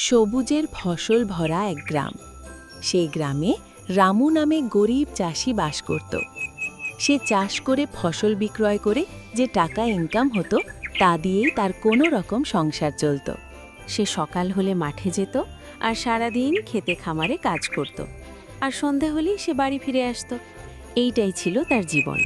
সবুজের ফসল ভরা এক গ্রাম। সেই গ্রামে রামু নামে গরিব চাষি বাস করত। সে চাষ করে ফসল বিক্রয় করে যে টাকা ইনকাম হতো তা দিয়েই তার কোনো রকম সংসার চলত। সে সকাল হলে মাঠে যেত আর সারাদিন খেতে খামারে কাজ করত, আর সন্ধে হলেই সে বাড়ি ফিরে আসত। এইটাই ছিল তার জীবন।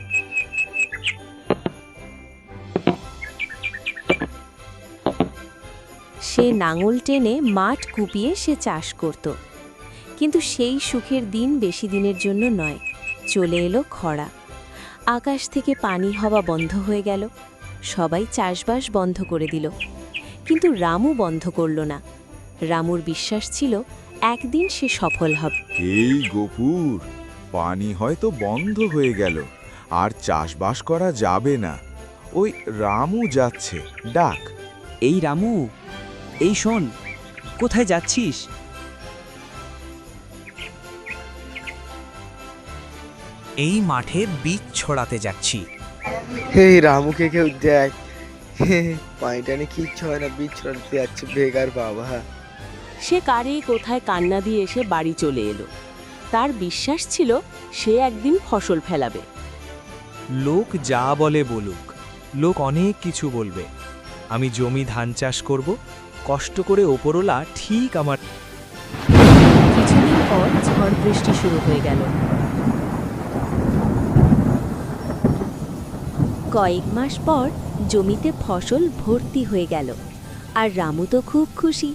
সে নাঙল টেনে মাঠ কুপিয়ে সে চাষ করত, কিন্তু সেই সুখের দিন বেশি দিনের জন্য নয়। চলে এলো খরা। আকাশ থেকে পানি হওয়া বন্ধ হয়ে গেল। সবাই চাষবাস বন্ধ করে দিল, কিন্তু রামু বন্ধ করল না। রামুর বিশ্বাস ছিল একদিন সে সফল হবে। এই গফুর, পানি হয়তো বন্ধ হয়ে গেল, আর চাষবাস করা যাবে না। ওই রামু যাচ্ছে, ডাক। এই রামু, এই শোন, কোথায় যাচ্ছিস? এই মাঠে বীজ ছড়াতে যাচ্ছি। এই রামুকে কেউ দেখ, পানিটা নিয়ে কিচ্ছু হয় না, বীজ ছড়াতে যাচ্ছে বেকার বাবা। সে কারে কোথায় কান্না দিয়ে এসে বাড়ি চলে এলো। তার বিশ্বাস ছিল সে একদিন ফসল ফেলাবে। লোক যা বলে বলুক, লোক অনেক কিছু বলবে। আমি জমি ধান চাষ করব, কষ্ট করে ওপরওয়ালা ঠিক আমার। কিছুদিন পর ঝড় বৃষ্টি শুরু হয়ে গেল। কয়েক মাস পর জমিতে ফসল ভর্তি হয়ে গেল, আর রামু তো খুব খুশি।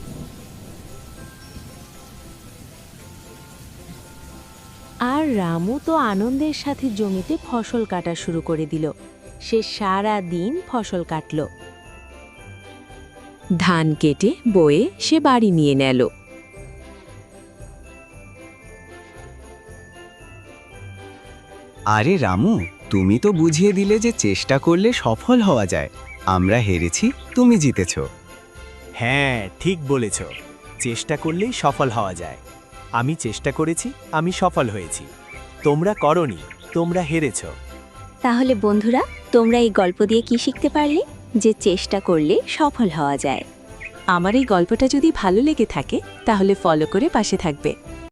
আর রামু তো আনন্দের সাথে জমিতে ফসল কাটা শুরু করে দিল। সে সারা দিন ফসল কাটল। ধান কেটে বয়ে সে বাড়ি নিয়ে নেল। আরে রামু, তুমি তো বুঝিয়ে দিলে যে চেষ্টা করলে সফল হওয়া যায়। আমরা হেরেছি, তুমি জিতেছ। হ্যাঁ, ঠিক বলেছ। চেষ্টা করলেই সফল হওয়া যায়। আমি চেষ্টা করেছি, আমি সফল হয়েছি। তোমরা করনি, তোমরা হেরেছ। তাহলে বন্ধুরা, তোমরা এই গল্প দিয়ে কি শিখতে পারলে? যে চেষ্টা করলে সফল হওয়া যায়। আমার এই গল্পটা যদি ভালো লেগে থাকে তাহলে ফলো করে পাশে থাকবে।